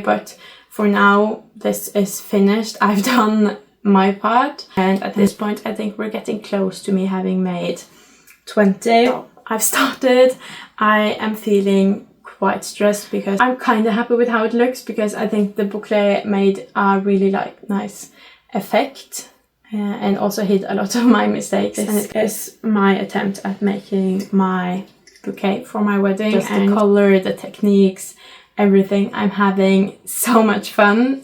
But for now, this is finished. I've done my part, and at this point I think we're getting close to me having made 20. So I've started. I am feeling quite stressed because I'm kind of happy with how it looks, because I think the bouquet made a really nice effect and also hid a lot of my mistakes. This is my attempt at making my bouquet for my wedding. Just the color, the techniques, everything. I'm having so much fun.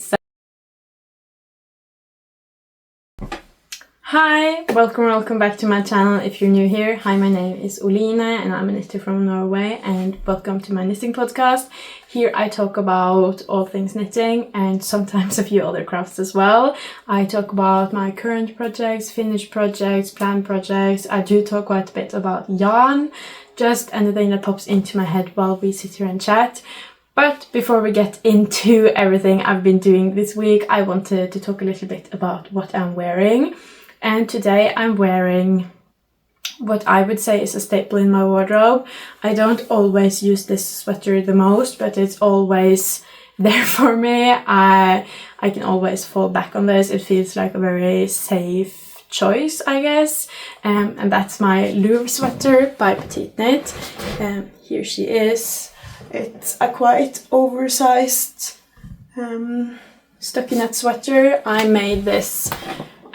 Hi, welcome back to my channel if you're new here. Hi, my name is Oline and I'm a knitter from Norway, and welcome to my knitting podcast. Here I talk about all things knitting and sometimes a few other crafts as well. I talk about my current projects, finished projects, planned projects. I do talk quite a bit about yarn, just anything that pops into my head while we sit here and chat. But before we get into everything I've been doing this week, I wanted to talk a little bit about what I'm wearing. And today I'm wearing what I would say is a staple in my wardrobe. I don't always use this sweater the most, but it's always there for me. I can always fall back on this. It feels like a very safe choice, I guess. And that's my Louvre sweater by Petiteknit. Here she is. It's a quite oversized stockinette sweater. I made this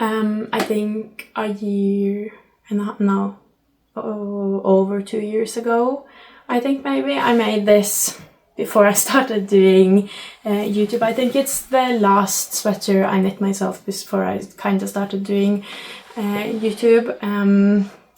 I think a year and a half, no, over 2 years ago. I think maybe I made this before I started doing YouTube. I think it's the last sweater I knit myself before I kind of started doing YouTube.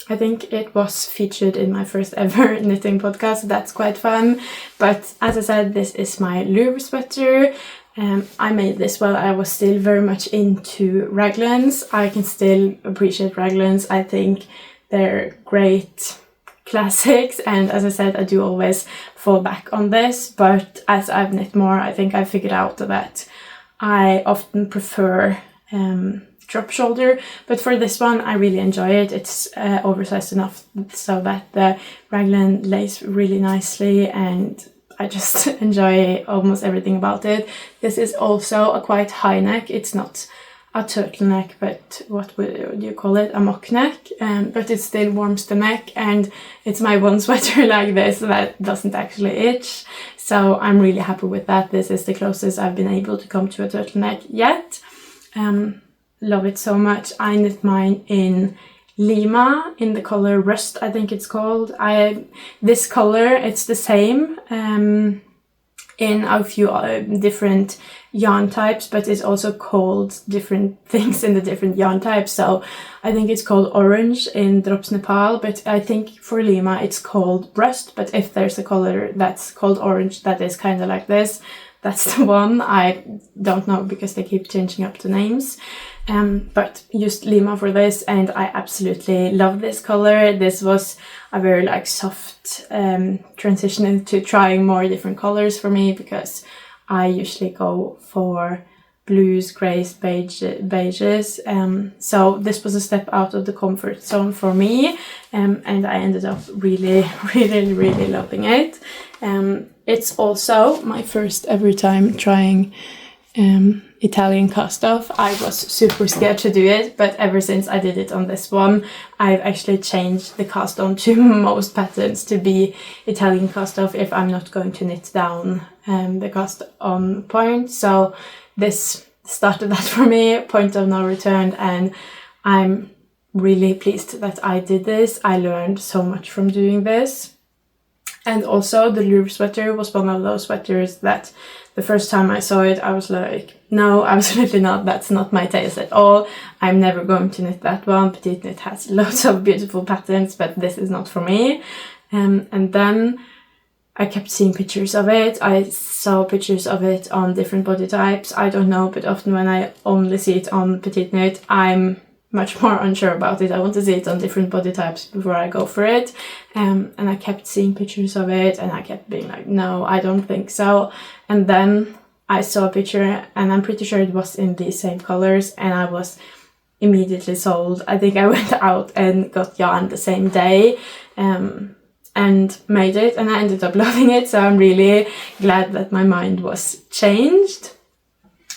I think it was featured in my first ever knitting podcast, so that's quite fun. But as I said, this is my Louvre sweater. I made this while I was still very much into raglans. I can still appreciate raglans. I think they're great classics, and as I said, I do always fall back on this, but as I've knit more, I think I figured out that I often prefer drop shoulder, but for this one I really enjoy it. It's oversized enough so that the raglan lays really nicely, and I just enjoy almost everything about it. This is also a quite high neck. It's not a turtleneck, but what would you call it? A mock neck. But it still warms the neck, and it's my one sweater like this that doesn't actually itch. So I'm really happy with that. This is the closest I've been able to come to a turtleneck yet. Love it so much. I knit mine in Lima in the color Rust, I think it's called. This color, it's the same in a few different yarn types, but it's also called different things in the different yarn types. So I think it's called Orange in Drops Nepal, but I think for Lima it's called Rust. But if there's a color that's called Orange that is kind of like this, that's the one. I don't know because they keep changing up the names. But used Lima for this, and I absolutely love this color. This was a very soft transition into trying more different colors for me, because I usually go for blues, grays, beiges. So this was a step out of the comfort zone for me, and I ended up really loving it. It's also my first ever time trying Italian cast off. I was super scared to do it, but ever since I did it on this one, I've actually changed the cast on to most patterns to be Italian cast off if I'm not going to knit down the cast on point. So this started that for me, point of no return, and I'm really pleased that I did this. I learned so much from doing this. And also the Louvre sweater was one of those sweaters that the first time I saw it, I was like, no, absolutely not. That's not my taste at all. I'm never going to knit that one. Petiteknit has lots of beautiful patterns, but this is not for me. And then I kept seeing pictures of it. I saw pictures of it on different body types. I don't know, but often when I only see it on Petiteknit, I'm much more unsure about it. I want to see it on different body types before I go for it. And I kept seeing pictures of it, and I kept being like, no, I don't think so. And then I saw a picture, and I'm pretty sure it was in these same colors, and I was immediately sold. I think I went out and got yarn the same day. and made it, and I ended up loving it, so I'm really glad that my mind was changed.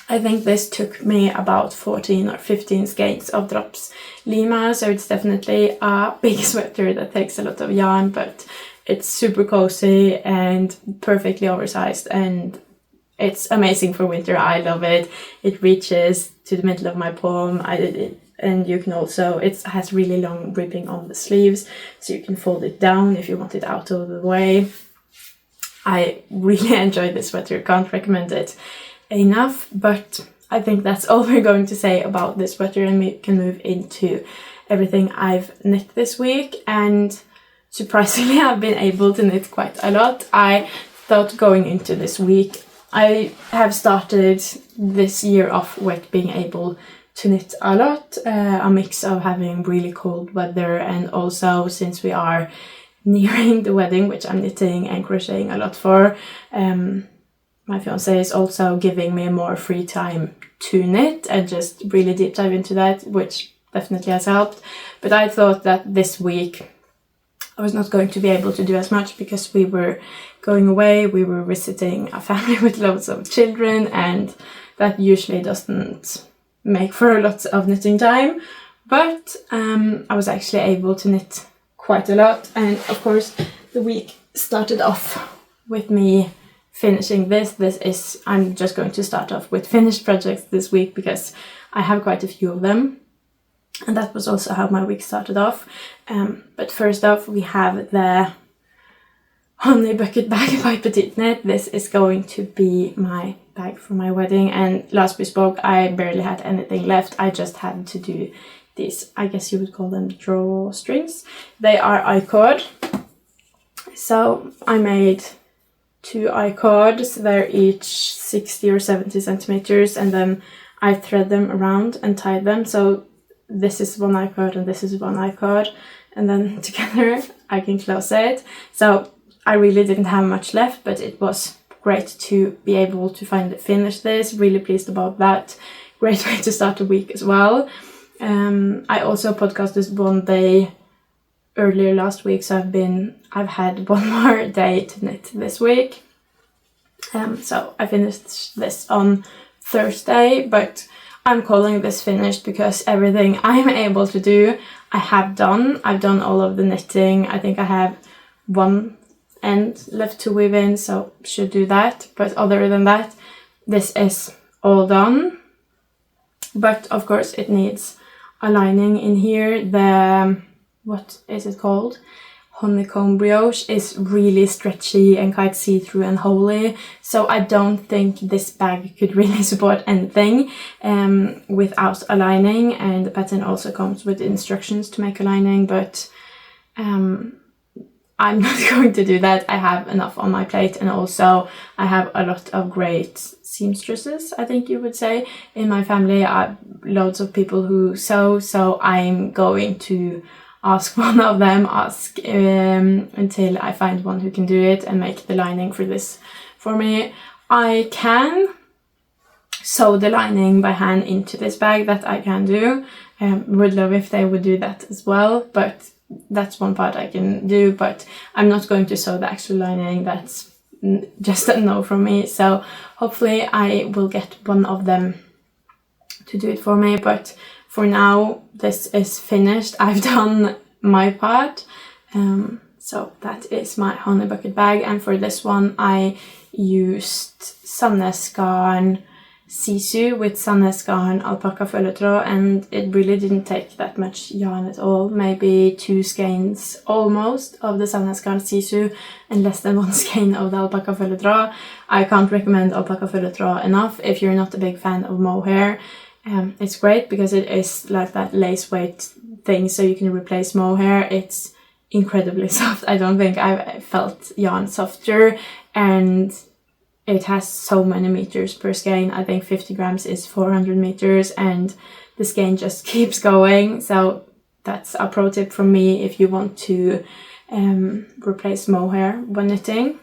I think this took me about 14 or 15 skeins of drops Lima, so it's definitely a big sweater that takes a lot of yarn, but it's super cozy and perfectly oversized, and it's amazing for winter. I love it. It reaches to the middle of my palm. And you can also, it has really long ribbing on the sleeves, so you can fold it down if you want it out of the way. I really enjoy this sweater, can't recommend it enough, but I think that's all we're going to say about this sweater, and we can move into everything I've knit this week. And surprisingly, I've been able to knit quite a lot. I thought going into this week, I have started this year off with being able to knit a lot, a mix of having really cold weather, and also since we are nearing the wedding, which I'm knitting and crocheting a lot for, my fiance is also giving me more free time to knit and just really deep dive into that, which definitely has helped. But I thought that this week I was not going to be able to do as much because we were going away, we were visiting a family with loads of children, and that usually doesn't make for a lot of knitting time. But I was actually able to knit quite a lot, and of course the week started off with me finishing this. I'm just going to start off with finished projects this week because I have quite a few of them, and that was also how my week started off. But first off, we have the honey bucket bag by Petiteknit. This is going to be my bag for my wedding, and last we spoke I barely had anything left. I just had to do these, I guess you would call them drawstrings. They are I-cord, so I made 2 I-cords. They're each 60 or 70 centimeters, and then I thread them around and tie them. So this is one I-cord and this is one I-cord, and then together I can close it. So I really didn't have much left, but it was great to be able to finish this. Really pleased about that. Great way to start the week as well. I also podcasted one day earlier last week, so I've had one more day to knit this week. So I finished this on Thursday, but I'm calling this finished because everything I'm able to do I have done. I've done all of the knitting. I think I have one end left to weave in, so should do that. But other than that, this is all done. But of course it needs a lining in here. The, what is it called? Honeycomb brioche is really stretchy and quite see-through and holey, so I don't think this bag could really support anything without a lining. And the pattern also comes with instructions to make a lining, but I'm not going to do that. I have enough on my plate, and also I have a lot of great seamstresses, I think you would say, in my family. I have loads of people who sew, so I'm going to ask one of them, until I find one who can do it and make the lining for this for me. I can sew the lining by hand into this bag, that I can do. Would love if they would do that as well, but that's one part I can do, but I'm not going to sew the actual lining. That's just a no from me, so hopefully I will get one of them to do it for me. But for now, this is finished. I've done my part, so that is my honey bucket bag. And for this one I used Sandnes garn sisu with Sandnes garn alpaca följetråd, and it really didn't take that much yarn at all. Maybe 2 skeins almost of the Sandnes garn sisu and less than 1 skein of the alpaca följetråd. I can't recommend alpaca följetråd enough if you're not a big fan of mohair. It's great because it is like that lace weight thing, so you can replace mohair. It's incredibly soft. I don't think I've felt yarn softer, and it has so many meters per skein. I think 50 grams is 400 meters, and the skein just keeps going. So that's a pro tip from me if you want to replace mohair when knitting.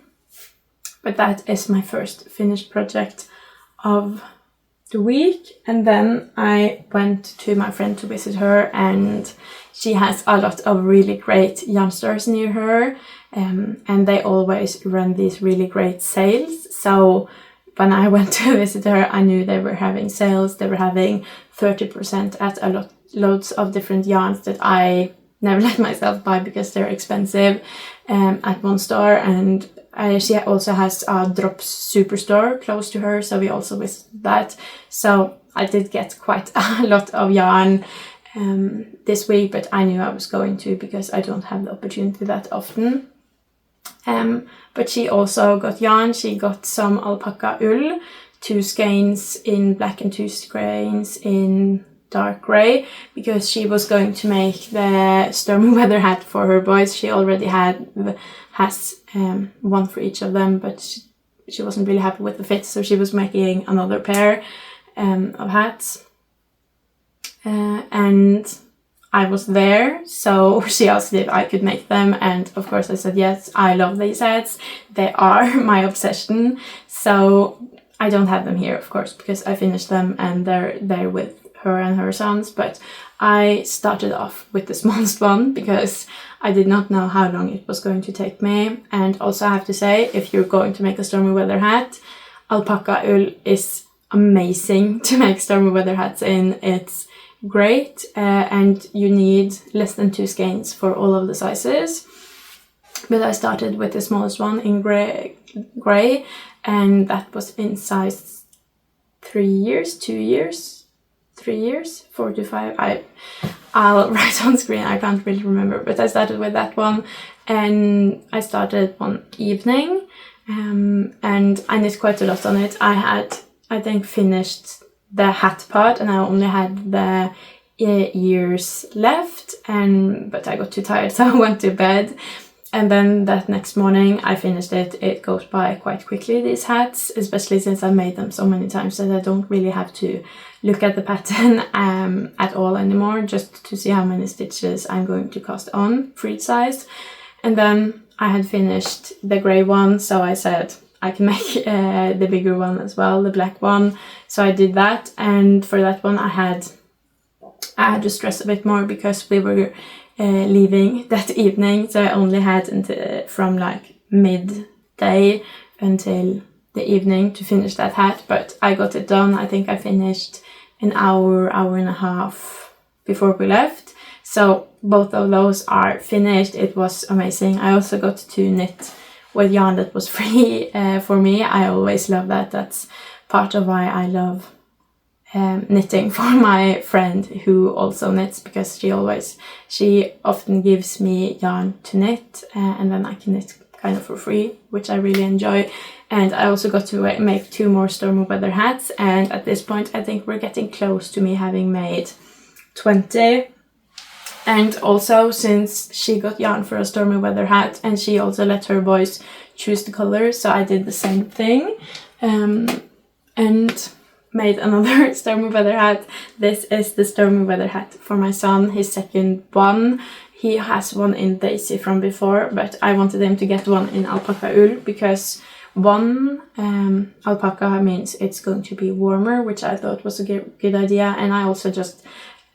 But that is my first finished project of last week, and then I went to my friend to visit her, and she has a lot of really great yarn stores near her, and they always run these really great sales. So when I went to visit her, I knew they were having sales. They were having 30% at loads of different yarns that I never let myself buy because they're expensive at one store. And she also has a Drops Superstore close to her, so we also visited that. So I did get quite a lot of yarn this week, but I knew I was going to because I don't have the opportunity that often. But she also got yarn. She got some alpaca wool, 2 skeins in black and 2 skeins in dark grey, because she was going to make the stormy weather hat for her boys. She already has one for each of them, but she wasn't really happy with the fit, so she was making another pair of hats. And I was there, so she asked if I could make them, and of course I said yes. I love these hats. They are my obsession. So I don't have them here, of course, because I finished them and they're there with her and her sons, but I started off with the smallest one because I did not know how long it was going to take me. And also I have to say, if you're going to make a stormy weather hat, alpaca wool is amazing to make stormy weather hats in. It's great, and you need less than 2 skeins for all of the sizes. But I started with the smallest one in grey, and that was in size 3 years, 2 years, 3 years, 4 to 5. I'll write on screen, I can't really remember, but I started with that one, and I started one evening, and I knit quite a lot on it. I had, I think, finished the hat part, and I only had the ears left, but I got too tired, so I went to bed. And then that next morning I finished it. It goes by quite quickly, these hats, especially since I made them so many times that I don't really have to look at the pattern at all anymore, just to see how many stitches I'm going to cast on for each size. And then I had finished the grey one, so I said I can make the bigger one as well, the black one. So I did that, and for that one I had to stress a bit more because we were leaving that evening, so I only had until from like midday until the evening to finish that hat, but I got it done. I think I finished an hour and a half before we left. So both of those are finished. It was amazing. I also got to knit with yarn that was free for me. I always love that. That's part of why I love knitting for my friend who also knits, because she often gives me yarn to knit, and then I can knit kind of for free, which I really enjoy. And I also got to make 2 more stormy weather hats, and at this point I think we're getting close to me having made 20. And also, since she got yarn for a stormy weather hat, and she also let her boys choose the colors, so I did the same thing and made another stormy weather hat. This is the stormy weather hat for my son, his second one. He has one in Daisy from before, but I wanted him to get one in alpaca wool because one alpaca means it's going to be warmer, which I thought was a good idea. And I also just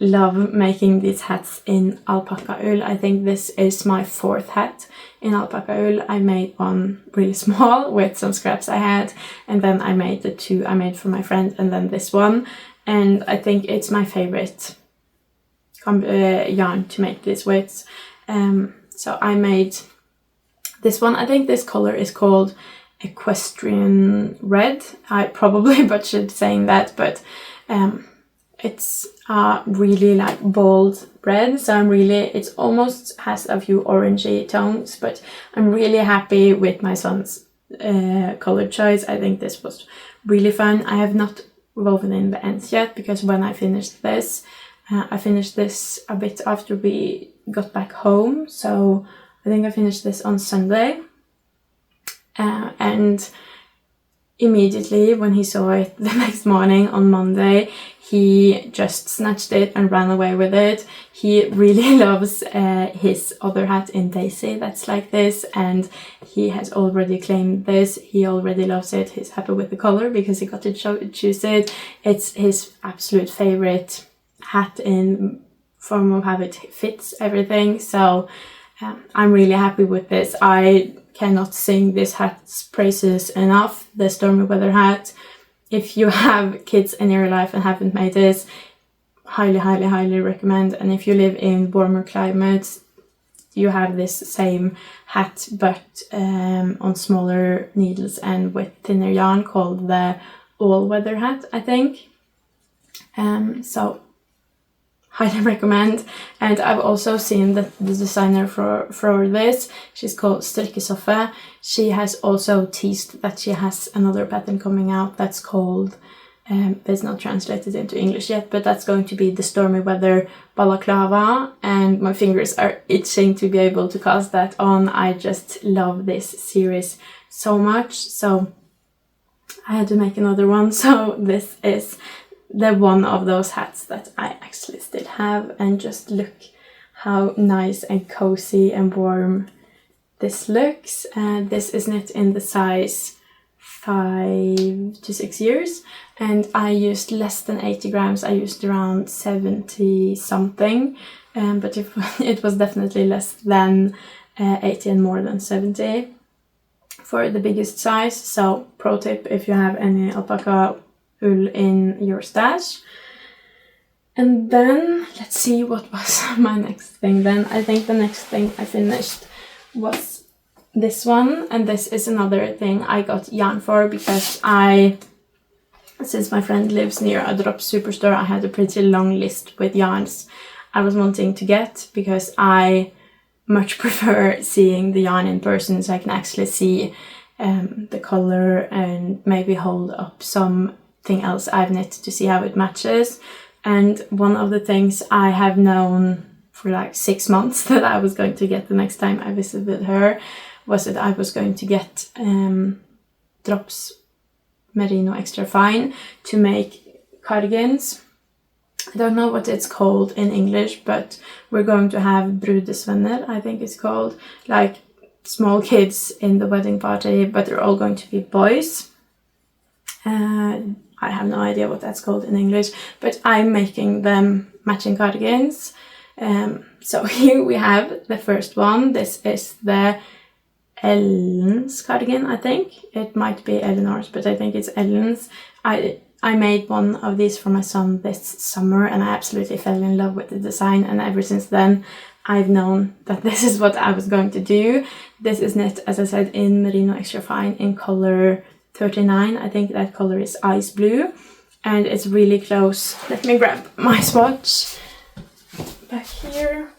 love making these hats in alpaca wool. I think this is my 4th hat in alpaca wool. I made one really small with some scraps I had, and then I made the 2 I made for my friend, and then this one. And I think it's my favorite yarn to make this with. So I made this one. I think this color is called Equestrian Red. I probably butchered saying that, but it's really like bold red, so it almost has a few orangey tones, but I'm really happy with my son's color choice. I think this was really fun. I have not woven in the ends yet, because when I finished this, I finished this a bit after we got back home, so I think I finished this on Sunday. And immediately when he saw it the next morning on Monday, he just snatched it and ran away with it. He really loves his other hat in Daisy that's like this, and he has already claimed this. He already loves it. He's happy with the color because he got to choose it. It's his absolute favorite hat in form of how it fits everything. So I'm really happy with this. I cannot sing this hat's praises enough. The Stormy Weather hat. If you have kids in your life and haven't made this, highly, highly, highly recommend. And if you live in warmer climates, you have this same hat but on smaller needles and with thinner yarn, called the all-weather hat, I think. So highly recommend. And I've also seen that the designer for this, she's called Strikkesoffe. She has also teased that she has another pattern coming out that's called, it's not translated into English yet, but that's going to be the Stormy Weather balaclava, and my fingers are itching to be able to cast that on. I just love this series so much, so I had to make another one. So this is the one of those hats that I actually still have, and just look how nice and cozy and warm this looks. And this is knit in the size 5 to 6 years, and I used less than 80 grams. I used around 70 something, but it was definitely less than 80 and more than 70 for the biggest size. So pro tip if you have any alpaca wool in your stash. And then let's see what was my next thing then. I think the next thing I finished was this one, and this is another thing I got yarn for because since my friend lives near a drop superstore, I had a pretty long list with yarns I was wanting to get, because I much prefer seeing the yarn in person so I can actually see the color and maybe hold up something else I've knit to see how it matches. And one of the things I have known for like 6 months that I was going to get the next time I visited her was that I was going to get drops merino extra fine to make cardigans. I don't know what it's called in English, but we're going to have brudesvenner, I think it's called, like small kids in the wedding party, but they're all going to be boys. I have no idea what that's called in English, but I'm making them matching cardigans. So here we have the first one. This is the Ellen's cardigan, I think. It might be Eleanor's, but I think it's Ellen's. I made one of these for my son this summer, and I absolutely fell in love with the design, and ever since then I've known that this is what I was going to do. This is knit, as I said, in merino extra fine in color 39. I think that color is ice blue, and it's really close. Let me grab my swatch back here.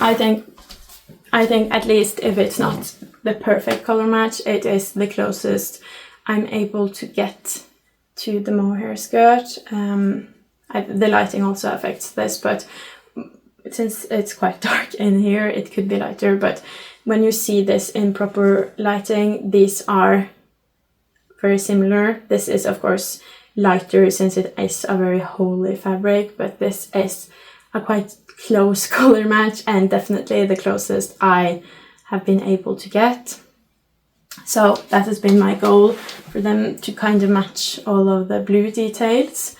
I think at least if it's not the perfect color match, it is the closest I'm able to get to the mohair skirt. The lighting also affects this, but since it's quite dark in here, it could be lighter. But when you see this in proper lighting, these are very similar. This is of course lighter since it is a very holy fabric, but this is a quite close color match, and definitely the closest I have been able to get. So that has been my goal, for them to kind of match all of the blue details.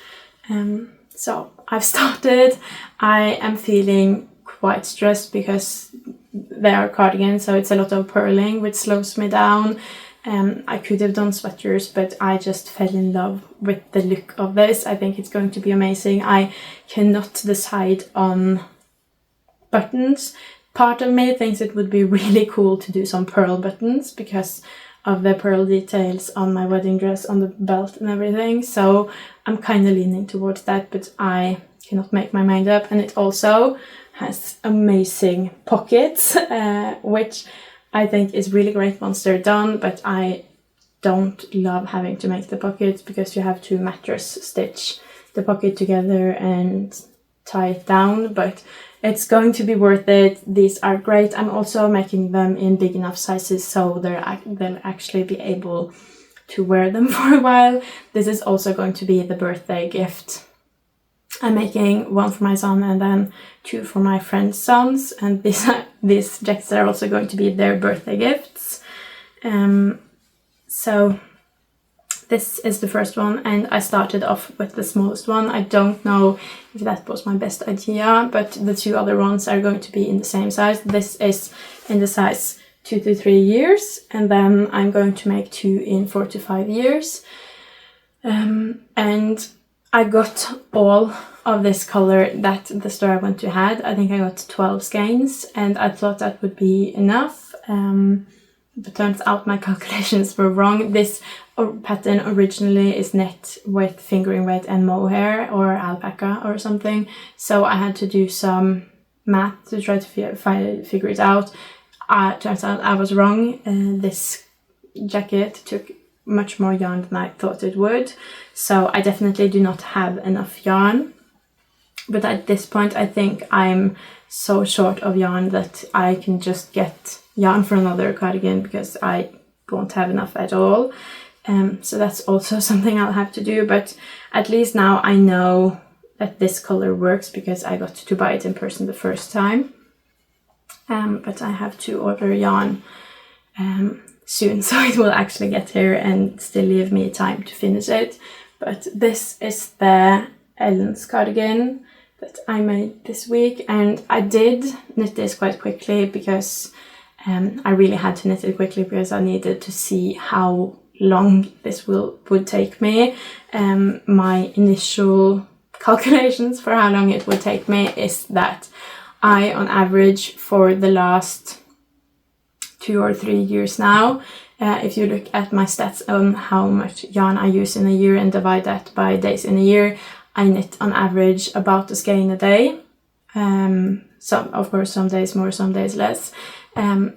So I've started. I am feeling quite stressed because they are cardigans, so it's a lot of purling, which slows me down. I could have done sweaters, but I just fell in love with the look of this. I think it's going to be amazing. I cannot decide on buttons. Part of me thinks it would be really cool to do some pearl buttons because of the pearl details on my wedding dress, on the belt and everything. So I'm kind of leaning towards that, but I cannot make my mind up. And it also has amazing pockets, which I think is really great once they're done, but I don't love having to make the pockets because you have to mattress stitch the pocket together and tie it down. But it's going to be worth it. These are great. I'm also making them in big enough sizes so they'll actually be able to wear them for a while. This is also going to be the birthday gift. I'm making one for my son and then 2 for my friend's sons, and these jackets are also going to be their birthday gifts. So this is the first one, and I started off with the smallest one. I don't know if that was my best idea, but the 2 other ones are going to be in the same size. This is in the size 2 to 3 years, and then I'm going to make 2 in 4 to 5 years. And I got all of this color that the store I went to had. I think I got 12 skeins, and I thought that would be enough. But turns out my calculations were wrong. This pattern originally is knit with fingering weight and mohair or alpaca or something. So I had to do some math to try to figure it out. Turns out I was wrong. This jacket took much more yarn than I thought it would. So I definitely do not have enough yarn. But at this point I think I'm so short of yarn that I can just get yarn for another cardigan because I won't have enough at all. So that's also something I'll have to do, but at least now I know that this color works because I got to buy it in person the first time. But I have to order yarn soon, so it will actually get here and still leave me time to finish it. But this is the Ellen's cardigan that I made this week, and I did knit this quite quickly because I really had to knit it quickly because I needed to see how long this would take me. My initial calculations for how long it would take me is that I, on average, for the last 2 or 3 years now, if you look at my stats on how much yarn I use in a year and divide that by days in a year, I knit on average about a skein a day. Of course, some days more, some days less.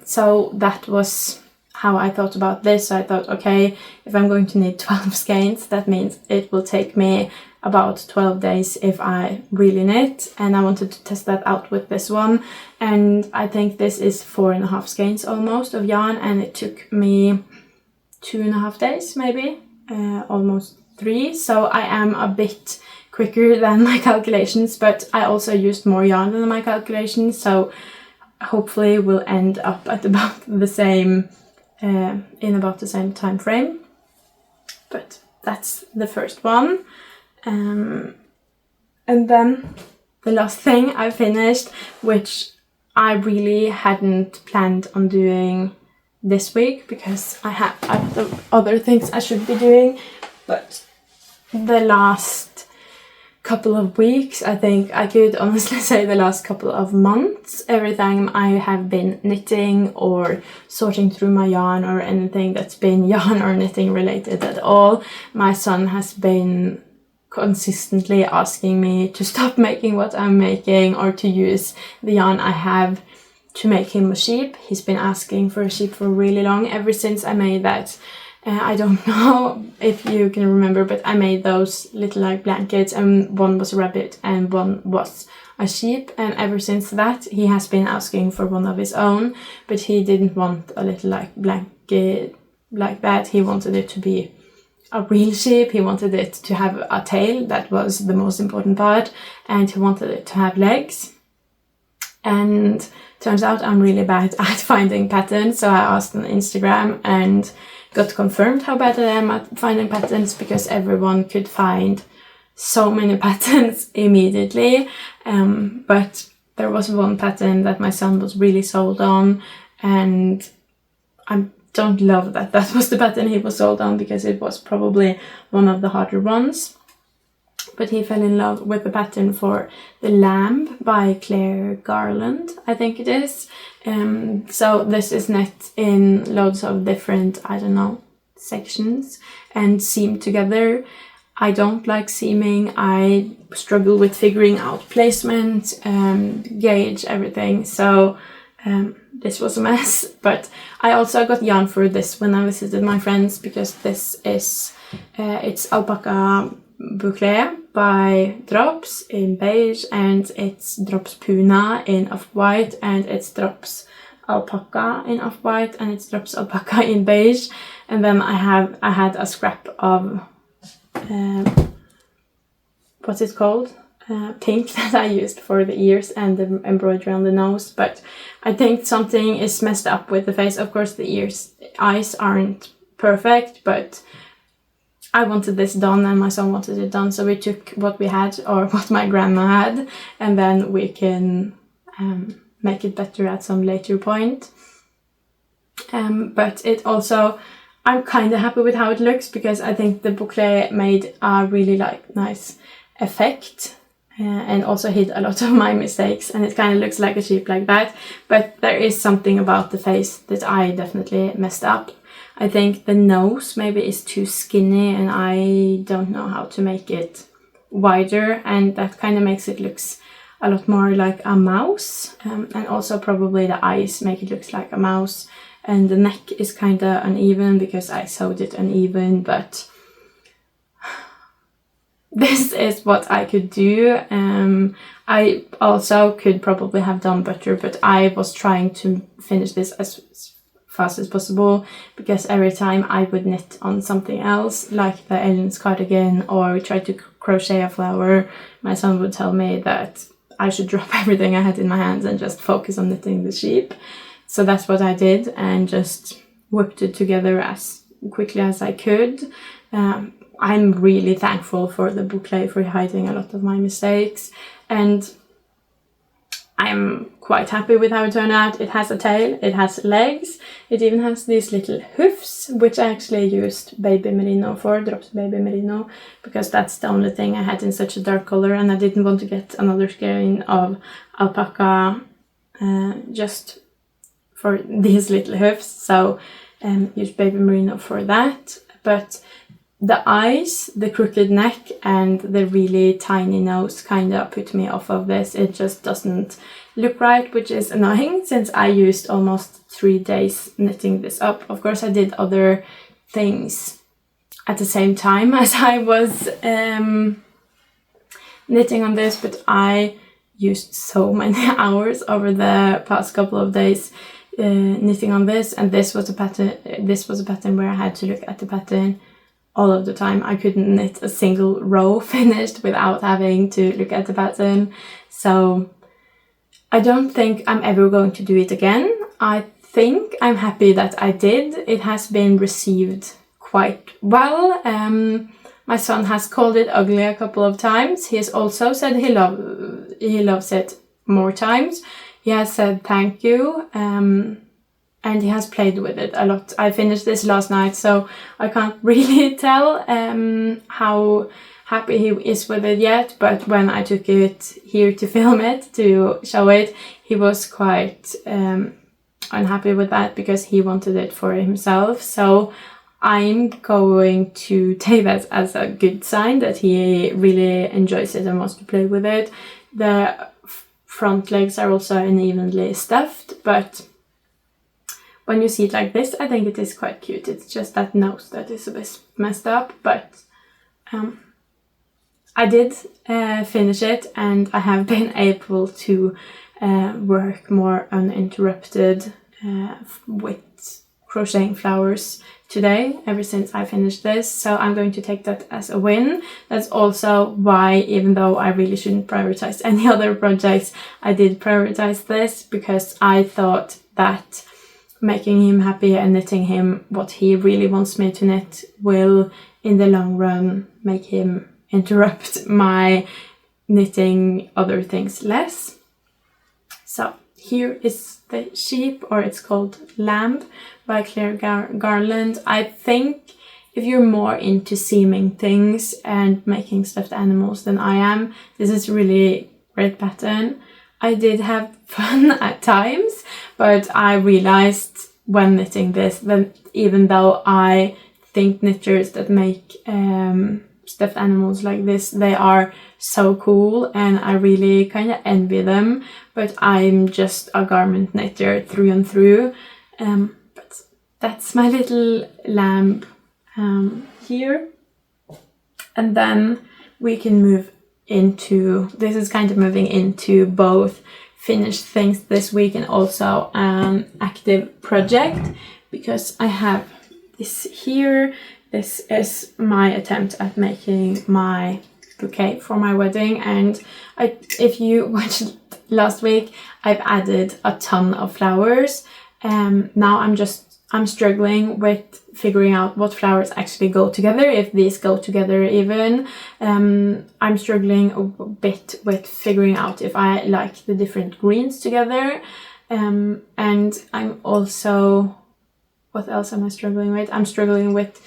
So that was how I thought about this. So I thought, okay, if I'm going to knit 12 skeins, that means it will take me about 12 days if I really knit, and I wanted to test that out with this one. And I think this is 4.5 skeins almost of yarn, and it took me 2.5 days, maybe, almost 3. So I am a bit quicker than my calculations, but I also used more yarn than my calculations, so hopefully we'll end up at about the same in about the same time frame. But that's the first one. And then the last thing I finished, which I really hadn't planned on doing this week because I have other things I should be doing, but the last couple of weeks, I think I could honestly say the last couple of months, every time I have been knitting or sorting through my yarn or anything that's been yarn or knitting related at all, my son has been consistently asking me to stop making what I'm making or to use the yarn I have to make him a sheep. He's been asking for a sheep for really long, ever since I made that. I don't know if you can remember, but I made those little like blankets, and one was a rabbit and one was a sheep, and ever since that he has been asking for one of his own, but he didn't want a little like blanket like that. He wanted it to be a real sheep. He wanted it to have a tail, that was the most important part, and he wanted it to have legs. And turns out I'm really bad at finding patterns, so I asked on Instagram and got confirmed how bad I am at finding patterns, because everyone could find so many patterns immediately. But there was one pattern that my son was really sold on, and I don't love that that was the pattern he was sold on, because it was probably one of the harder ones. But he fell in love with the pattern for the Lamb by Garland, I think it is. So this is knit in loads of different, I don't know, sections and seamed together. I don't like seaming. I struggle with figuring out placement, gauge, everything. So this was a mess. But I also got yarn for this when I visited my friends, because this is it's alpaca bouquet, by Drops in beige, and it's Drops Puna in off-white, and it's Drops Alpaca in off-white, and it's Drops Alpaca in beige. And then I had a scrap of what's it called? Pink that I used for the ears and the embroidery on the nose, but I think something is messed up with the face. Of course the eyes aren't perfect, but I wanted this done and my son wanted it done, so we took what we had, or what my grandma had, and then we can make it better at some later point. But it also, I'm kind of happy with how it looks, because I think the bouquet made a really nice effect and also hid a lot of my mistakes, and it kind of looks like a sheep like that. But there is something about the face that I definitely messed up. I think the nose maybe is too skinny, and I don't know how to make it wider, and that kind of makes it looks a lot more like a mouse, and also probably the eyes make it look like a mouse, and the neck is kind of uneven because I sewed it uneven, but this is what I could do. I also could probably have done better, but I was trying to finish this as fast as possible, because every time I would knit on something else, like the Ellen's cardigan, or try to crochet a flower, my son would tell me that I should drop everything I had in my hands and just focus on knitting the sheep. So that's what I did, and just whipped it together as quickly as I could. I'm really thankful for the bouquet for hiding a lot of my mistakes, and I'm quite happy with how it turned out. It has a tail, it has legs, it even has these little hoofs, which I actually used baby merino for, Drops baby merino, because that's the only thing I had in such a dark color, and I didn't want to get another skein of alpaca just for these little hoofs, so used baby merino for that. But the eyes, the crooked neck, and the really tiny nose kind of put me off of this. It just doesn't look right, which is annoying, since I used almost 3 days knitting this up. Of course I did other things at the same time as I was knitting on this, but I used so many hours over the past couple of days knitting on this, and this was a pattern where I had to look at the pattern all of the time. I couldn't knit a single row finished without having to look at the pattern. So I don't think I'm ever going to do it again. I think I'm happy that I did. It has been received quite well. My son has called it ugly a couple of times. He has also said he loves it more times. He has said thank you. And he has played with it a lot. I finished this last night, so I can't really tell how happy he is with it yet, but when I took it here to film it, to show it, he was quite unhappy with that, because he wanted it for himself. So I'm going to take that as a good sign that he really enjoys it and wants to play with it. The front legs are also unevenly stuffed, but when you see it like this, I think it is quite cute. It's just that nose that is a bit messed up, but I did finish it, and I have been able to work more uninterrupted with crocheting flowers today, ever since I finished this. So I'm going to take that as a win. That's also why, even though I really shouldn't prioritize any other projects, I did prioritize this, because I thought that making him happy and knitting him what he really wants me to knit will, in the long run, make him interrupt my knitting other things less. So here is the sheep, or it's called Lamb, by Claire Garland. I think if you're more into seaming things and making stuffed animals than I am, this is really great pattern. I did have fun at times, but I realized when knitting this that even though I think knitters that make stuffed animals like this, they are so cool and I really kind of envy them, but I'm just a garment knitter through and through. But that's my little lamb here. And then we can move into, this is kind of moving into both finished things this week and also an active project, because I have this here. This is my attempt at making my bouquet for my wedding, and if you watched last week, I've added a ton of flowers. Now I'm struggling with figuring out what flowers actually go together, if these go together even. I'm struggling a bit with figuring out if I like the different greens together. And I'm also, what else am I struggling with? I'm struggling with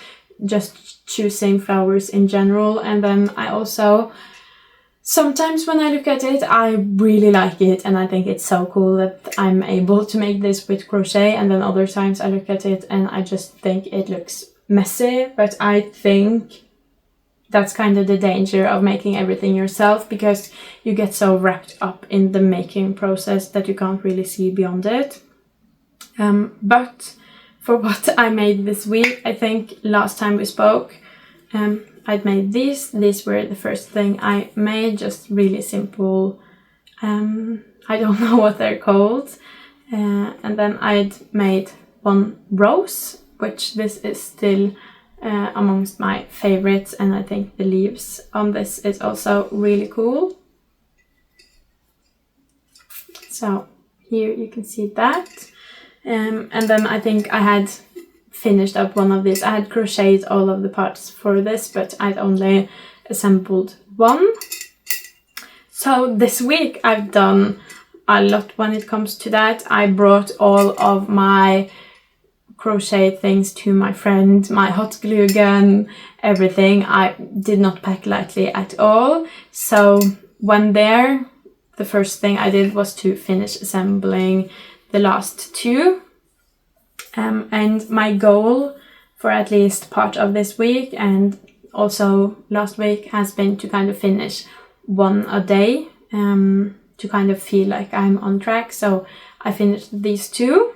just choosing flowers in general. And then I also, sometimes when I look at it, I really like it and I think it's so cool that I'm able to make this with crochet, and then other times I look at it and I just think it looks messy. But I think that's kind of the danger of making everything yourself, because you get so wrapped up in the making process that you can't really see beyond it. But for what I made this week, I think last time we spoke, I'd made these. These were the first thing I made, just really simple. I don't know what they're called. And then I'd made one rose, which this is still amongst my favorites, and I think the leaves on this is also really cool. So here you can see that. And then I think I had finished up one of these. I had crocheted all of the parts for this, but I'd only assembled one. So this week I've done a lot when it comes to that. I brought all of my crochet things to my friend, my hot glue gun, everything. I did not pack lightly at all. So when there, the first thing I did was to finish assembling the last two. And my goal for at least part of this week and also last week has been to kind of finish one a day, to kind of feel like I'm on track. So I finished these two.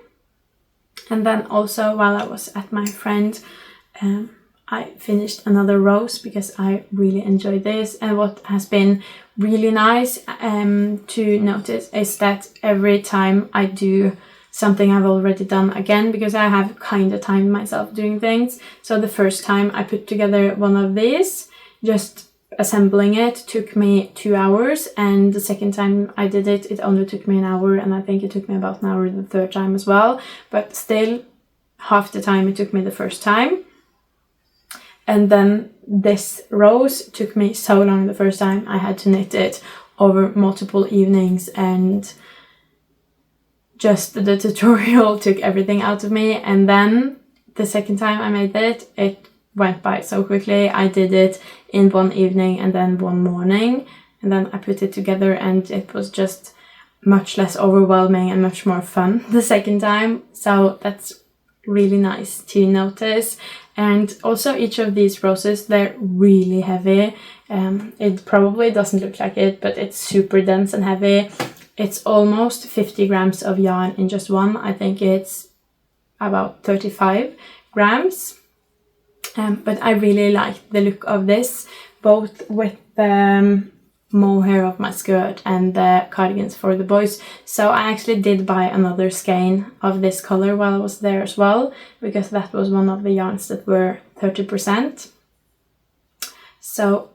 And then also while I was at my friend, I finished another rose because I really enjoyed this. And what has been really nice to notice is that every time I do something I've already done again, because I have kind of timed myself doing things. So the first time I put together one of these, just assembling it took me 2 hours, and the second time I did it, it only took me an hour, and I think it took me about an hour the third time as well, but still half the time it took me the first time. And then this rose took me so long the first time. I had to knit it over multiple evenings, and just the tutorial took everything out of me. And then the second time I made it, it went by so quickly. I did it in one evening and then one morning, and then I put it together, and it was just much less overwhelming and much more fun the second time. So that's really nice to notice. And also each of these roses, they're really heavy. It probably doesn't look like it, but it's super dense and heavy. It's almost 50 grams of yarn in just one. I think it's about 35 grams. But I really like the look of this, both with the mohair of my skirt and the cardigans for the boys. So I actually did buy another skein of this color while I was there as well, because that was one of the yarns that were 30%. So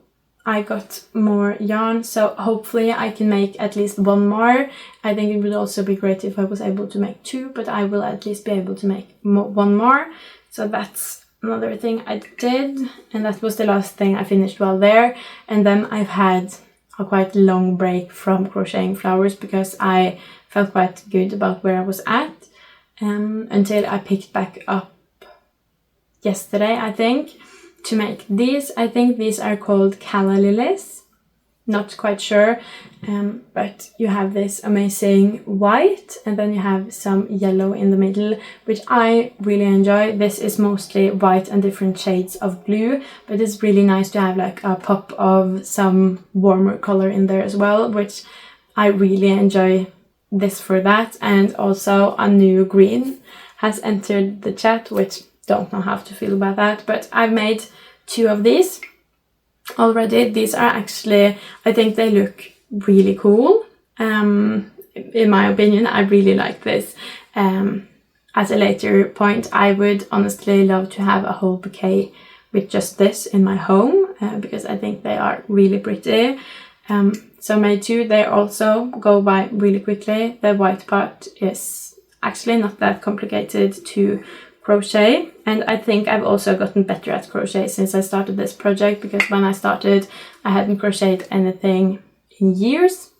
I got more yarn, so hopefully I can make at least one more. I think it would also be great if I was able to make two, but I will at least be able to make one more. So that's another thing I did, and that was the last thing I finished while there. And then I've had a quite long break from crocheting flowers, because I felt quite good about where I was at, until I picked back up yesterday, I think, to make these. I think these are called Calla Lilies, not quite sure, but you have this amazing white, and then you have some yellow in the middle, which I really enjoy. This is mostly white and different shades of blue, but it's really nice to have like a pop of some warmer color in there as well, which I really enjoy this for that. And also a new green has entered the chat, which don't know how to feel about that, but I've made two of these. already. These are actually, I think they look really cool. In my opinion, I really like this. At a later point, I would honestly love to have a whole bouquet with just this in my home, because I think they are really pretty. So made two, they also go by really quickly. The white part is actually not that complicated to crochet, and I think I've also gotten better at crochet since I started this project, because when I started I hadn't crocheted anything in years,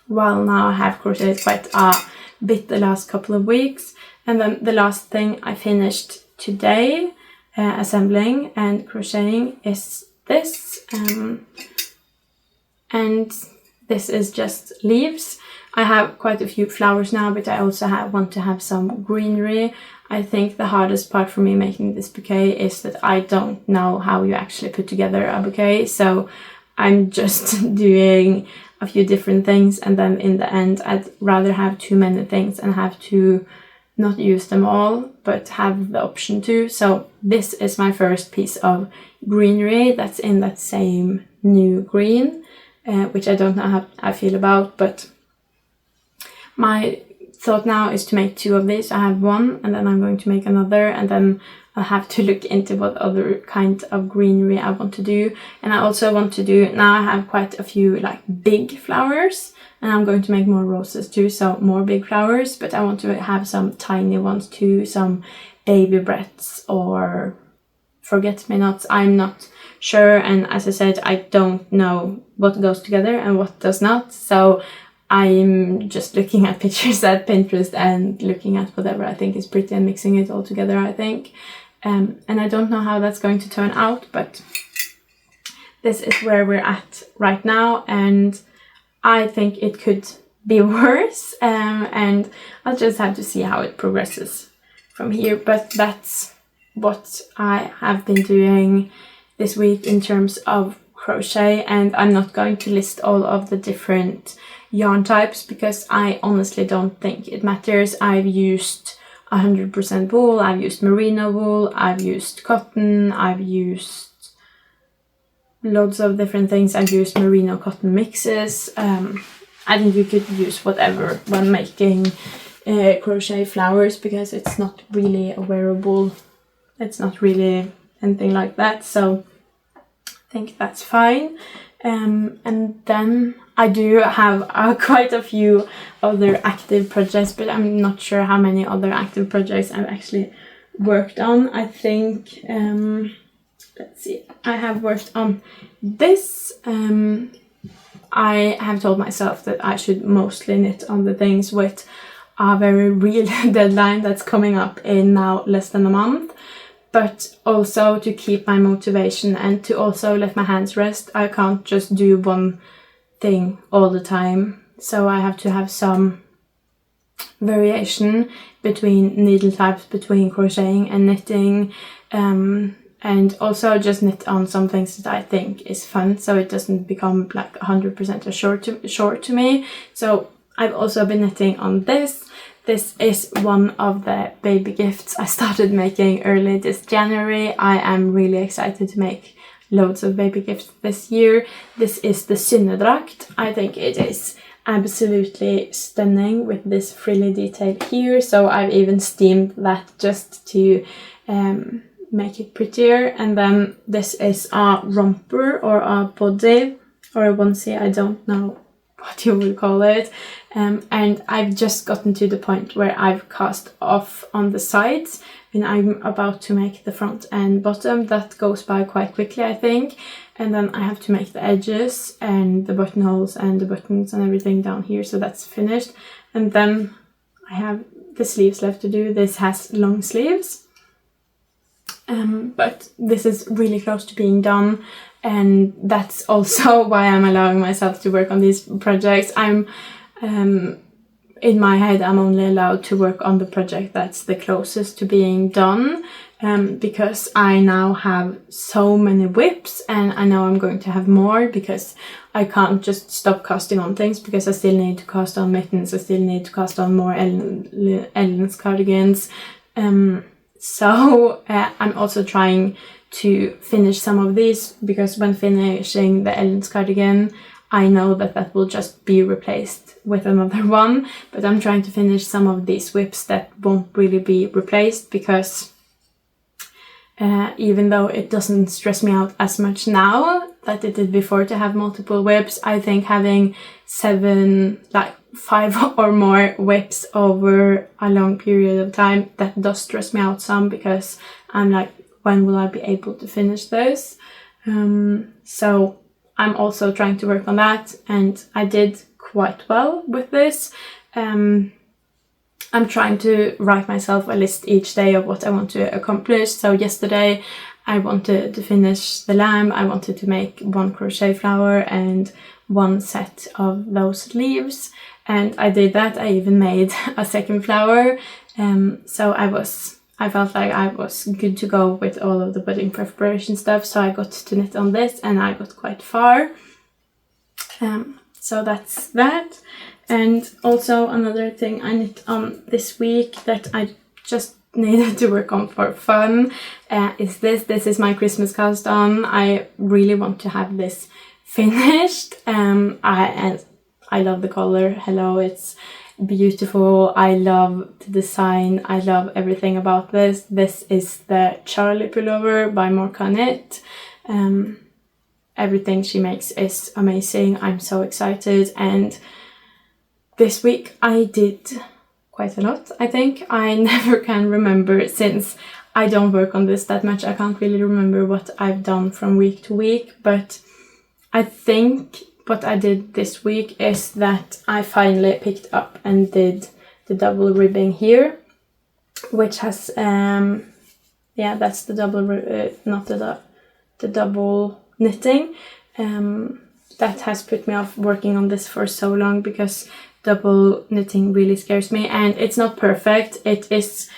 while now I have crocheted quite a bit the last couple of weeks. And then the last thing I finished today assembling and crocheting is this, and this is just leaves. I have quite a few flowers now, but I also want to have some greenery. I think the hardest part for me making this bouquet is that I don't know how you actually put together a bouquet, so I'm just doing a few different things, and then in the end I'd rather have too many things and have to not use them all, but have the option to. So this is my first piece of greenery that's in that same new green, which I don't know how I feel about, but my thought now is to make two of these. I have one, and then I'm going to make another, and then I'll have to look into what other kind of greenery I want to do. And I also want to do, now I have quite a few like big flowers, and I'm going to make more roses too, so more big flowers, but I want to have some tiny ones too, some baby breaths or forget-me-nots. I'm not sure, and as I said, I don't know what goes together and what does not, so I'm just looking at pictures at Pinterest and looking at whatever I think is pretty and mixing it all together, I think. And I don't know how that's going to turn out, but this is where we're at right now, and I think it could be worse, and I'll just have to see how it progresses from here. But that's what I have been doing this week in terms of crochet, and I'm not going to list all of the different yarn types because I honestly don't think it matters. I've used 100% wool, I've used merino wool, I've used cotton, I've used loads of different things. I've used merino cotton mixes. I think you could use whatever when making crochet flowers, because it's not really a wearable, it's not really anything like that, so I think that's fine. And then I do have quite a few other active projects, but I'm not sure how many other active projects I've actually worked on. I think, let's see, I have worked on this. I have told myself that I should mostly knit on the things with a very real deadline that's coming up in now less than a month, but also to keep my motivation and to also let my hands rest. I can't just do one thing all the time, so I have to have some variation between needle types, between crocheting and knitting, and also just knit on some things that I think is fun, so it doesn't become like 100% a chore to me. So I've also been knitting on this. This is one of the baby gifts I started making early this January. I am really excited to make loads of baby gifts this year. This is the Synnedrakt. I think it is absolutely stunning with this frilly detail here, so I've even steamed that just to make it prettier. And then this is a romper or a body or a onesie, I don't know what you would call it, and I've just gotten to the point where I've cast off on the sides and I'm about to make the front and bottom. That goes by quite quickly, I think, and then I have to make the edges and the buttonholes and the buttons and everything down here, so that's finished. And then I have the sleeves left to do. This has long sleeves, but this is really close to being done, and that's also why I'm allowing myself to work on these projects. I'm in my head I'm only allowed to work on the project that's the closest to being done, because I now have so many whips, and I know I'm going to have more because I can't just stop casting on things, because I still need to cast on mittens, I still need to cast on more Ellen's cardigans. So I'm also trying to finish some of these, because when finishing the Ellen's cardigan, I know that that will just be replaced with another one, but I'm trying to finish some of these whips that won't really be replaced, because even though it doesn't stress me out as much now that it did before to have multiple whips, I think having 5 or more whips over a long period of time, that does stress me out some, because I'm like, when will I be able to finish those? So I'm also trying to work on that, and I did quite well with this. I'm trying to write myself a list each day of what I want to accomplish. So yesterday I wanted to finish the lamb, I wanted to make 1 crochet flower and 1 set of those leaves, and I did that. I even made a second flower, so I felt like I was good to go with all of the wedding preparation stuff, so I got to knit on this and I got quite far. So that's that. And also another thing I knit on this week that I just needed to work on for fun is this. This is my Christmas cast on. I really want to have this finished. I love the color. Hello, it's beautiful. I love the design. I love everything about this. This is the Charlie Pullover by Morecaknit. Everything she makes is amazing. I'm so excited, and this week I did quite a lot, I think. I never can remember, since I don't work on this that much. I can't really remember what I've done from week to week, but I think what I did this week is that I finally picked up and did the double ribbing here, which has, that's the double, not the double knitting. That has put me off working on this for so long, because double knitting really scares me, and it's not perfect. It is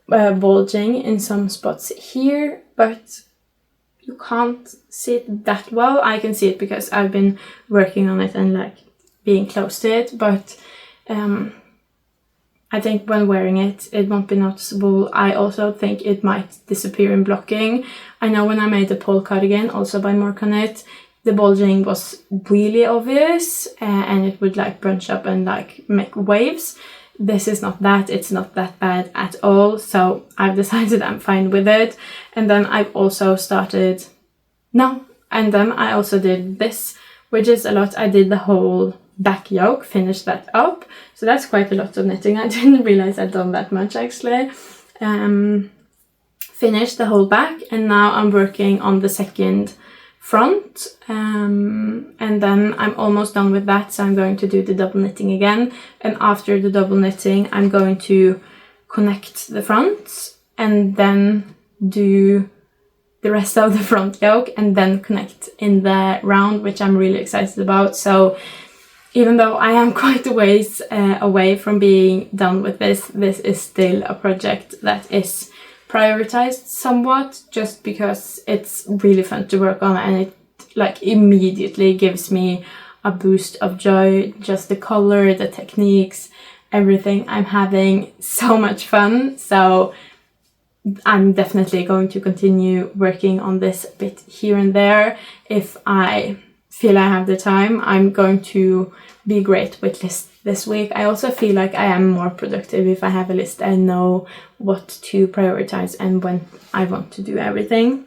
bulging in some spots here, but you can't see it that well. I can see it because I've been working on it and like being close to it, but I think when wearing it, it won't be noticeable. I also think it might disappear in blocking. I know when I made the pole cardigan, also by Morecaknit, the bulging was really obvious, and it would like bunch up and like make waves. This is not that. It's not that bad at all. So I've decided I'm fine with it. And then I've also started, and then I also did this, which is a lot. I did the whole back yoke, finished that up. So that's quite a lot of knitting. I didn't realize I'd done that much actually. Finished the whole back, and now I'm working on the second front, and then I'm almost done with that, so I'm going to do the double knitting again, and after the double knitting I'm going to connect the fronts and then do the rest of the front yoke and then connect in the round, which I'm really excited about. So even though I am quite a ways away from being done with this, this is still a project that is prioritized somewhat, just because it's really fun to work on, and it like immediately gives me a boost of joy. Just the color, the techniques, everything. I'm having so much fun, so I'm definitely going to continue working on this a bit here and there. If I feel I have the time, I'm going to be great with lists this week. I also feel like I am more productive if I have a list and know what to prioritize and when I want to do everything.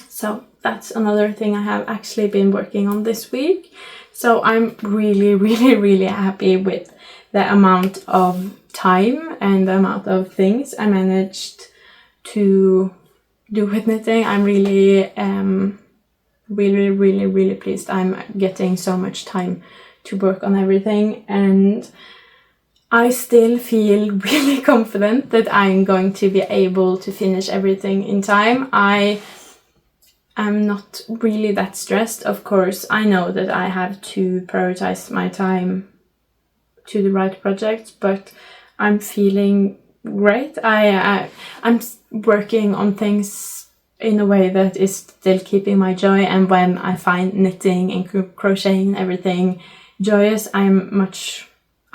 So that's another thing I have actually been working on this week. So I'm really, really, really happy with the amount of time and the amount of things I managed to do with knitting. I'm really, really pleased. I'm getting so much time to work on everything, and I still feel really confident that I'm going to be able to finish everything in time. I am not really that stressed. Of course, I know that I have to prioritize my time to the right projects, but I'm feeling great. I'm working on things in a way that is still keeping my joy, and when I find knitting and crocheting and everything joyous, I'm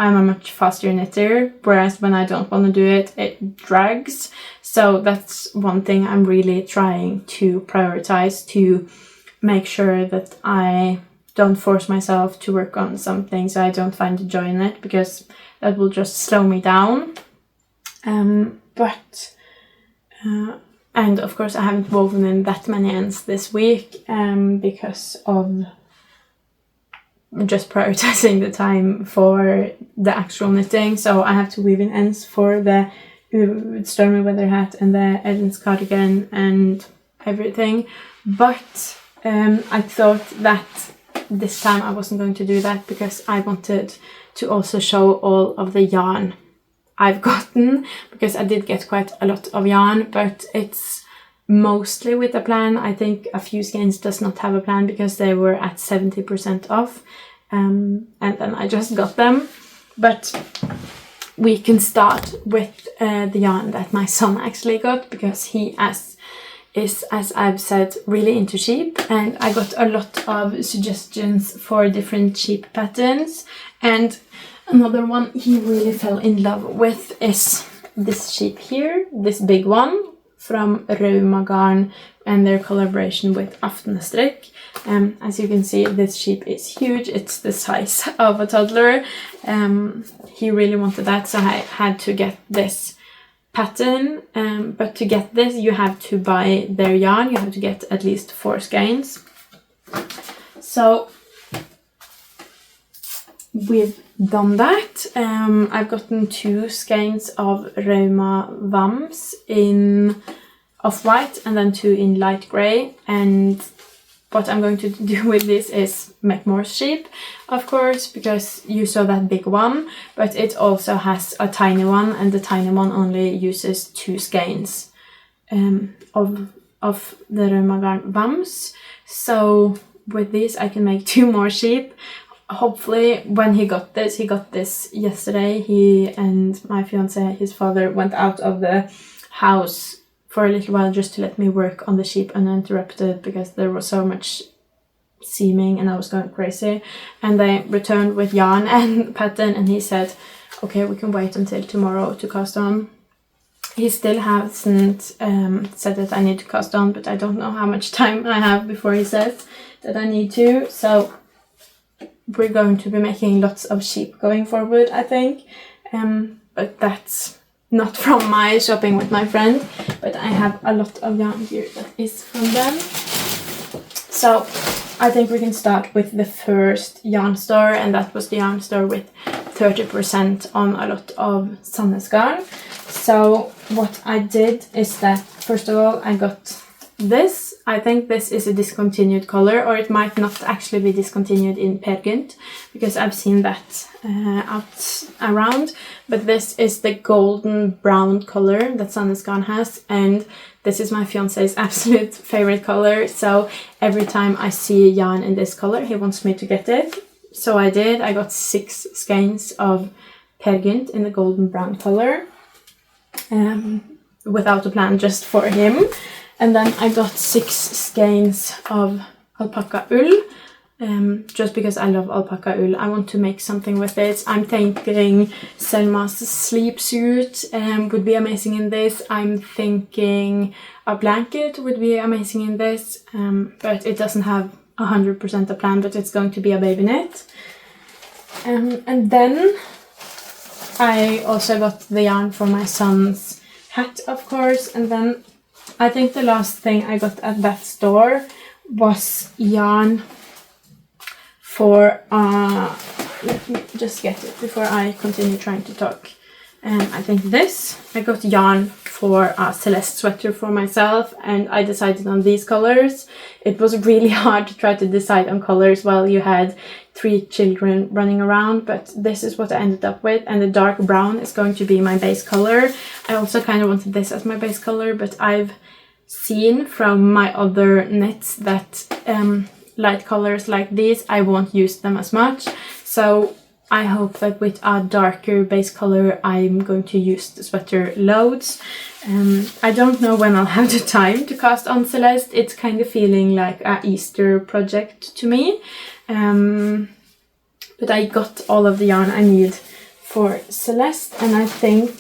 I'm a much faster knitter, whereas when I don't want to do it, it drags. So that's one thing I'm really trying to prioritize, to make sure that I don't force myself to work on something so I don't find the joy in it, because that will just slow me down. And of course I haven't woven in that many ends this week because of just prioritizing the time for the actual knitting. So I have to weave in ends for the Stormy weather hat and the Edens cardigan and everything. But I thought that this time I wasn't going to do that, because I wanted to also show all of the yarn I've gotten, because I did get quite a lot of yarn, but it's mostly with a plan. I think a few skeins does not have a plan because they were at 70% off, and then I just got them. But we can start with the yarn that my son actually got, because he is, as I've said, really into sheep, and I got a lot of suggestions for different sheep patterns. And another one he really fell in love with is this sheep here, this big one from Rauma Garn and their collaboration with Aftenstrikk. As you can see, this sheep is huge. It's the size of a toddler. He really wanted that, so I had to get this pattern. But to get this, you have to buy their yarn. You have to get at least 4 skeins. So we've done that. I've gotten 2 skeins of Rauma Vams in off-white and then 2 in light grey. And what I'm going to do with this is make more sheep, of course, because you saw that big one, but it also has a tiny one, and the tiny one only uses 2 skeins of the Rauma Garn Vams. So with this I can make 2 more sheep. Hopefully, when he got this yesterday. He and my fiance, his father, went out of the house for a little while just to let me work on the sheep uninterrupted, because there was so much seaming and I was going crazy. And they returned with yarn and pattern, and he said, okay, we can wait until tomorrow to cast on. He still hasn't said that I need to cast on, but I don't know how much time I have before he says that I need to. So we're going to be making lots of sheep going forward, I think. But that's not from my shopping with my friend, but I have a lot of yarn here that is from them. So I think we can start with the first yarn store, and that was the yarn store with 30% on a lot of Sandnes garn. So what I did is that, first of all, I got this. I think this is a discontinued color, or it might not actually be discontinued in Peer Gynt, because I've seen that out around. But this is the golden brown color that Sandnes garn has, and this is my fiance's absolute favorite color. So every time I see yarn in this color, he wants me to get it. So I did. I got 6 skeins of Peer Gynt in the golden brown color, without a plan, just for him. And then I got 6 skeins of alpaca wool, just because I love alpaca wool. I want to make something with it. I'm thinking Selma's sleep suit would be amazing in this. I'm thinking a blanket would be amazing in this, but it doesn't have 100% a plan, but it's going to be a baby knit. And then I also got the yarn for my son's hat, of course, and then I think the last thing I got at that store was yarn for, let me just get it before I continue trying to talk. I think I got yarn for a Celeste sweater for myself, and I decided on these colors. It was really hard to try to decide on colors while you had 3 children running around, but this is what I ended up with, and the dark brown is going to be my base color. I also kind of wanted this as my base color, but I've seen from my other knits that light colors like these, I won't use them as much. So I hope that with a darker base color, I'm going to use the sweater loads. I don't know when I'll have the time to cast on Celeste. It's kind of feeling like a Easter project to me. But I got all of the yarn I need for Celeste, and I think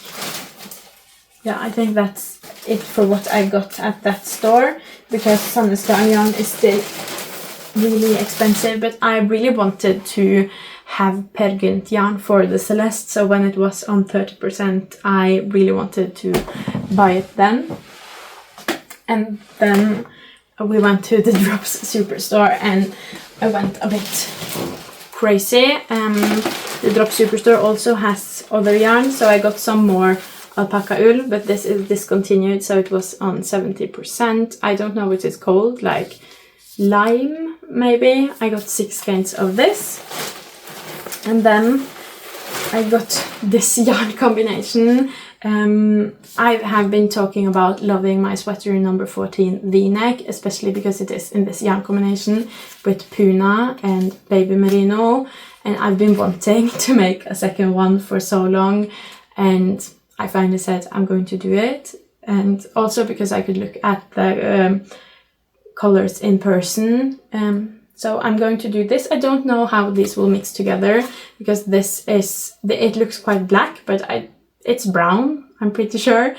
that's it for what I got at that store, because Sandnesgarn yarn is still really expensive, but I really wanted to have Petiteknit yarn for the Celeste, so when it was on 30%, I really wanted to buy it then. And then we went to the Drops Superstore and I went a bit crazy. The Drops Superstore also has other yarn, so I got some more alpaca wool, but this is discontinued, so it was on 70%. I don't know what it's called, like lime maybe. I got 6 skeins of this. And then I got this yarn combination. I have been talking about loving my sweater number 14 V-neck, especially because it is in this yarn combination with Puna and Baby Merino, and I've been wanting to make a second one for so long, and I finally said I'm going to do it. And also because I could look at the colors in person, so I'm going to do this. I don't know how these will mix together, because this is, it looks quite black, but it's brown, I'm pretty sure.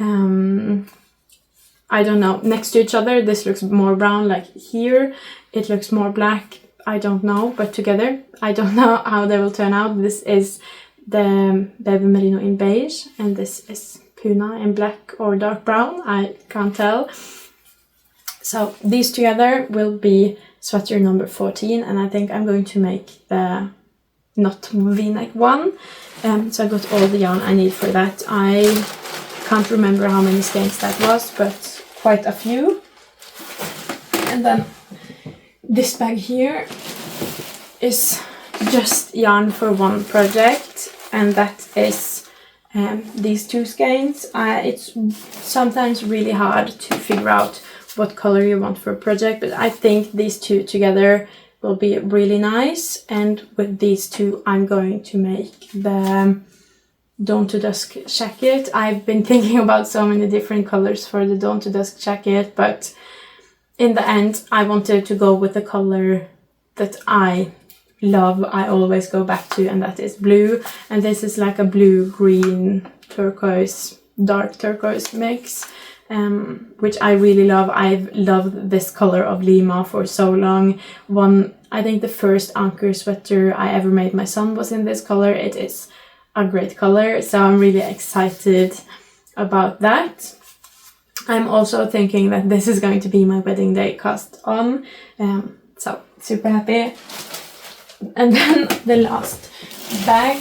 I don't know, next to each other this looks more brown, like here it looks more black, I don't know, but together I don't know how they will turn out. This is the Baby Merino in beige, and this is Puna in black or dark brown, I can't tell. So these together will be sweater number 14, and I think I'm going to make the not V-neck one. So I got all the yarn I need for that. I can't remember how many skeins that was, but quite a few. And then this bag here is just yarn for one project, and that is these 2 skeins. It's sometimes really hard to figure out what color you want for a project, but I think these 2 together will be really nice. And with these 2 I'm going to make the Dawn to Dusk jacket. I've been thinking about so many different colors for the Dawn to Dusk jacket, but in the end I wanted to go with the color that I love, I always go back to, and that is blue. And this is like a blue, green, turquoise, dark turquoise mix, which I really love. I've loved this color of Lima for so long. I think the first Anchor sweater I ever made my son was in this color. It is a great color, so I'm really excited about that. I'm also thinking that this is going to be my wedding day cast on, so super happy. And then the last bag,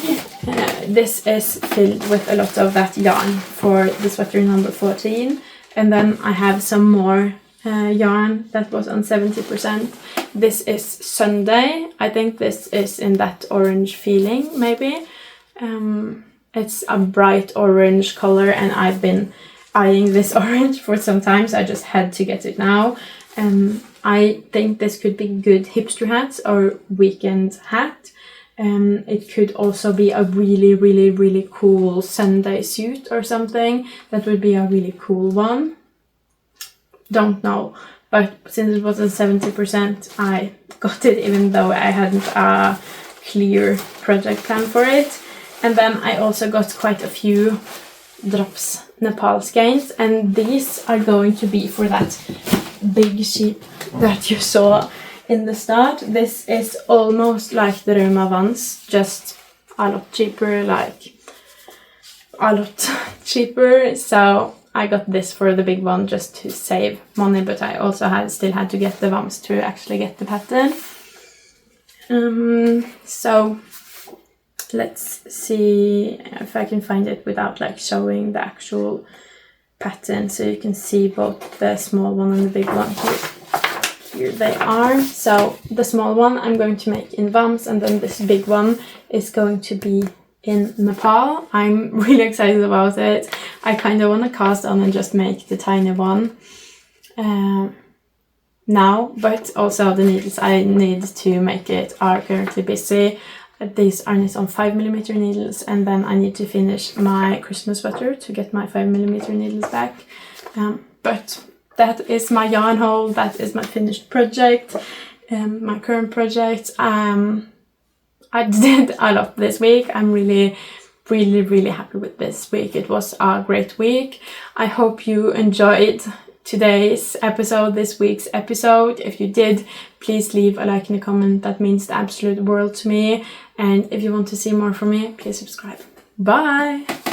this is filled with a lot of that yarn for the sweater number 14, and then I have some more yarn that was on 70%. This is Sunday. I think this is in that orange feeling, maybe. It's a bright orange color, and I've been eyeing this orange for some time, so I just had to get it now. I think this could be good hipster hats or weekend hat. It could also be a really, really, really cool Sunday suit or something. That would be a really cool one. Don't know, but since it was on 70%, I got it even though I hadn't a clear project plan for it. And then I also got quite a few Drops Nepal skeins, and these are going to be for that big sheep that you saw in the start. This is almost like the Roma ones, just a lot cheaper, like a lot cheaper. So I got this for the big one just to save money, but I also still had to get the vams to actually get the pattern. So let's see if I can find it without like showing the actual pattern, so you can see both the small one and the big one. Here they are. So the small one I'm going to make in vams, and then this big one is going to be in Nepal. I'm really excited about it. I kind of want to cast on and just make the tiny one now, but also the needles I need to make it are currently busy. These are knit on 5mm needles, and then I need to finish my Christmas sweater to get my 5mm needles back. But that is my yarn haul, that is my finished project, my current project. I'm I did a lot this week. I'm really happy with this week. It was a great week. I hope you enjoyed today's episode, this week's episode. If you did, please leave a like and a comment. That means the absolute world to me. And if you want to see more from me, please subscribe. Bye!